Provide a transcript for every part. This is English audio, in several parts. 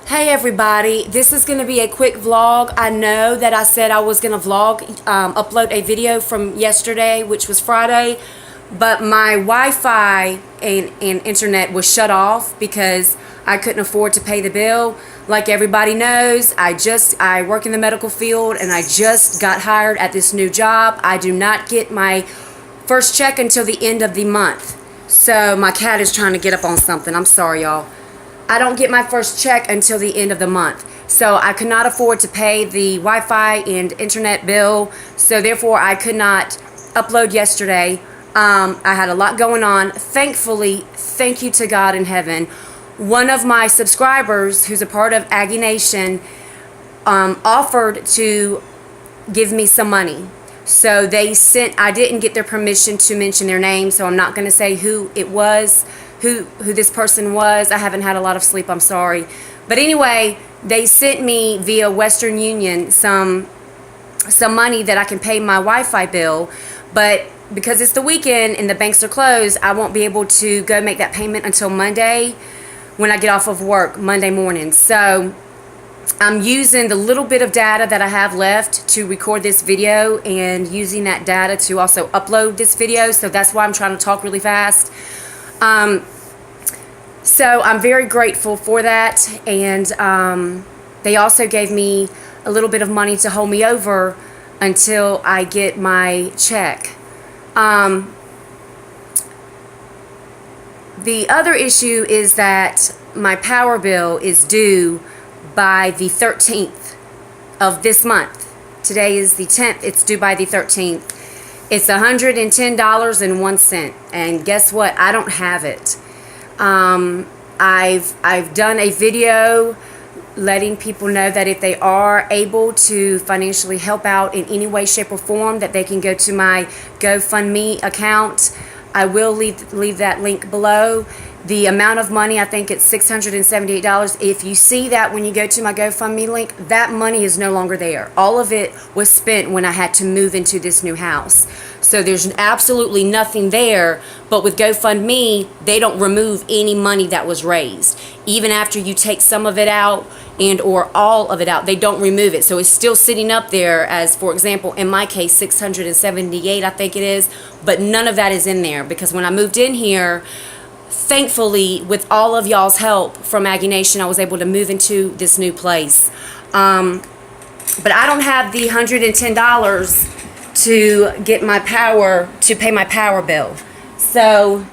Hey everybody, this is going to be a quick vlog. I know that I said I was going to upload a video from yesterday, which was Friday, but my Wi-Fi and internet was shut off because I couldn't afford to pay the bill. Like everybody knows, I work in the medical field and I just got hired at this new job. I do not get my first check until the end of the month. So my cat is trying to get up on something. I'm sorry, y'all. I don't get my first check until the end of the month. So I could not afford to pay the Wi-Fi and internet bill. So therefore I could not upload yesterday. I had a lot going on. Thankfully, thank you to God in heaven, one of my subscribers who's a part of Aggi Nation offered to give me some money. So I didn't get their permission to mention their name, so I'm not going to say who it was, who this person was. I haven't had a lot of sleep, I'm sorry. But anyway, they sent me via Western Union some money that I can pay my Wi-Fi bill. But because it's the weekend and the banks are closed, I won't be able to go make that payment until Monday when I get off of work, Monday morning. So I'm using the little bit of data that I have left to record this video and using that data to also upload this video. So that's why I'm trying to talk really fast. So I'm very grateful for that, and they also gave me a little bit of money to hold me over until I get my check. The other issue is that my power bill is due by the 13th of this month. Today is the 10th. It's due by the 13th. It's $110.01, and guess what? I don't have it. I've done a video letting people know that if they are able to financially help out in any way, shape, or form, that they can go to my GoFundMe account. I will leave that link below. The amount of money, I think it's $678. If you see that when you go to my GoFundMe link, that money is no longer there. All of it was spent when I had to move into this new house. So there's absolutely nothing there, but with GoFundMe, they don't remove any money that was raised. Even after you take some of it out and or all of it out, they don't remove it. So it's still sitting up there as, for example, in my case, 678, I think it is, but none of that is in there because when I moved in here, thankfully, with all of y'all's help from Aggi Nation, I was able to move into this new place. But I don't have the $110 to get my power, to pay my power bill. So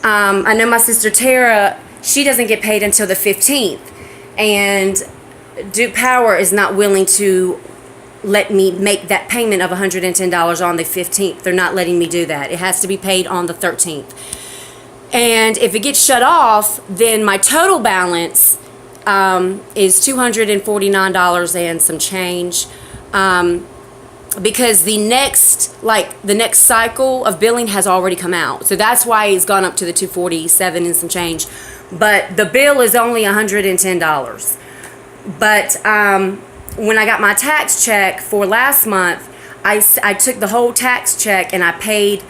I know my sister Tara, she doesn't get paid until the 15th. And Duke Power is not willing to let me make that payment of $110 on the 15th. They're not letting me do that. It has to be paid on the 13th. And if it gets shut off, then my total balance is $249 and some change. Because the next cycle of billing has already come out. So that's why it's gone up to the $247 and some change. But the bill is only $110. But when I got my tax check for last month, I took the whole tax check and I paid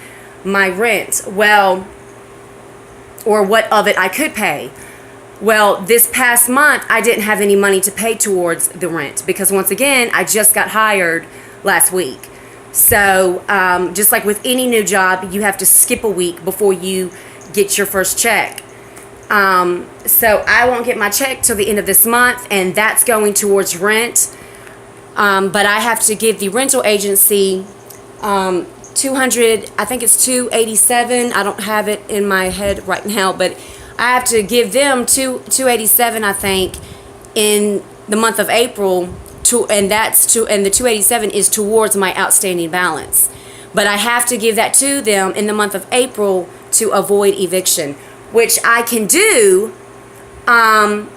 my rent. Well, or what of it I could pay. Well, this past month, I didn't have any money to pay towards the rent because once again, I just got hired last week. So just like with any new job, you have to skip a week before you get your first check. So I won't get my check till the end of this month, and that's going towards rent. But I have to give the rental agency I think it's $287. I don't have it in my head right now, but I have to give them $287, I think, in the month of April, and the $287 is towards my outstanding balance. But I have to give that to them in the month of April to avoid eviction, which I can do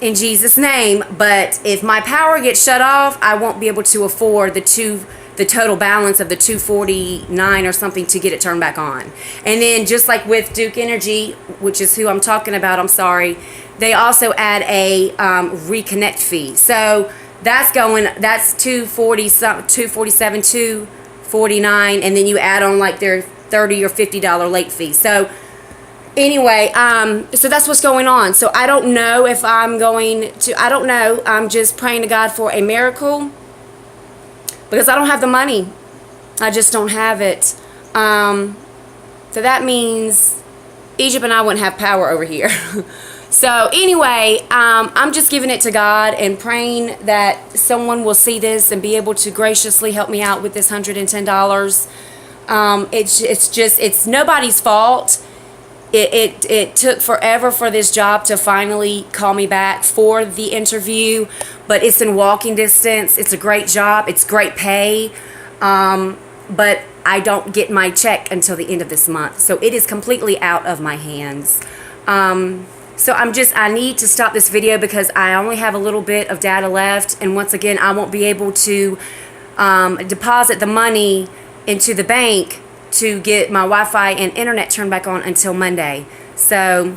in Jesus' name. But if my power gets shut off, I won't be able to afford the total balance of the $249 or something to get it turned back on. And then just like with Duke Energy, which is who I'm talking about, I'm sorry, they also add a reconnect fee. So that's $247, $249, and then you add on like their $30 or $50 late fee. So Anyway, so that's what's going on. So I don't know if I'm going to, I don't know. I'm just praying to God for a miracle because I don't have the money. I just don't have it. So that means Egypt and I wouldn't have power over here. So anyway, I'm just giving it to God and praying that someone will see this and be able to graciously help me out with this $110. It's nobody's fault. It took forever for this job to finally call me back for the interview, but it's in walking distance. It's a great job. It's great pay, but I don't get my check until the end of this month. So it is completely out of my hands. So I need to stop this video because I only have a little bit of data left. And once again, I won't be able to deposit the money into the bank to get my Wi-Fi and internet turned back on until Monday. So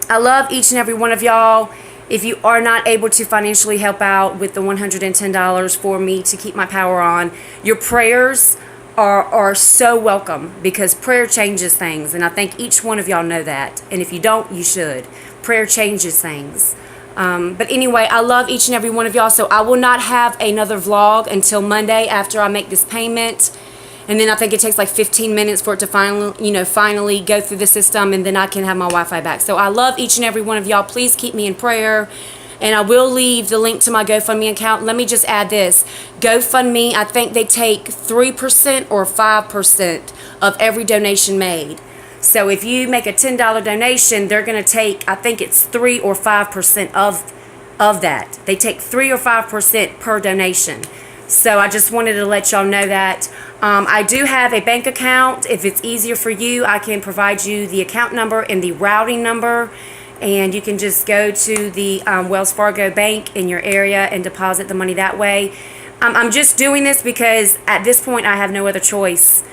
I love each and every one of y'all. If you are not able to financially help out with the $110 for me to keep my power on, your prayers are so welcome because prayer changes things. And I think each one of y'all know that. And if you don't, you should. Prayer changes things. But anyway, I love each and every one of y'all. So I will not have another vlog until Monday after I make this payment. And then I think it takes like 15 minutes for it to finally go through the system, and then I can have my Wi-Fi back. So I love each and every one of y'all. Please keep me in prayer. And I will leave the link to my GoFundMe account. Let me just add this. GoFundMe, I think they take 3% or 5% of every donation made. So if you make a $10 donation, they're going to take, I think it's 3 or 5% of that. They take 3 or 5% per donation. So I just wanted to let y'all know that. I do have a bank account. If it's easier for you, I can provide you the account number and the routing number. And you can just go to the Wells Fargo bank in your area and deposit the money that way. I'm just doing this because at this point I have no other choice.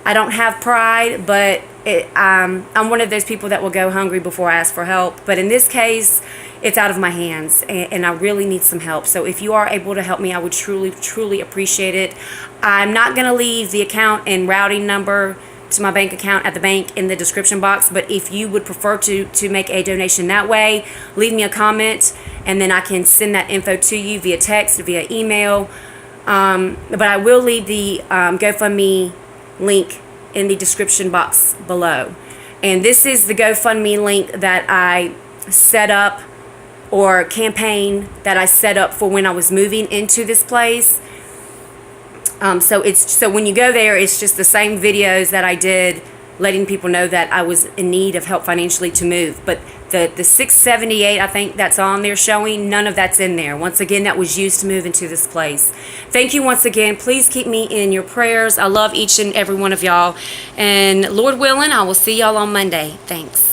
I don't have pride, but I'm one of those people that will go hungry before I ask for help. But in this case, it's out of my hands, and I really need some help. So if you are able to help me, I would truly, truly appreciate it. I'm not going to leave the account and routing number to my bank account at the bank in the description box, but if you would prefer to make a donation that way, leave me a comment, and then I can send that info to you via text, via email. But I will leave the GoFundMe link in the description box below. And this is the GoFundMe link that I set up, or campaign that I set up for when I was moving into this place. So when you go there, it's just the same videos that I did letting people know that I was in need of help financially to move. But the $678, I think that's on there showing, none of that's in there. Once again, that was used to move into this place. Thank you once again. Please keep me in your prayers. I love each and every one of y'all. And Lord willing, I will see y'all on Monday. Thanks.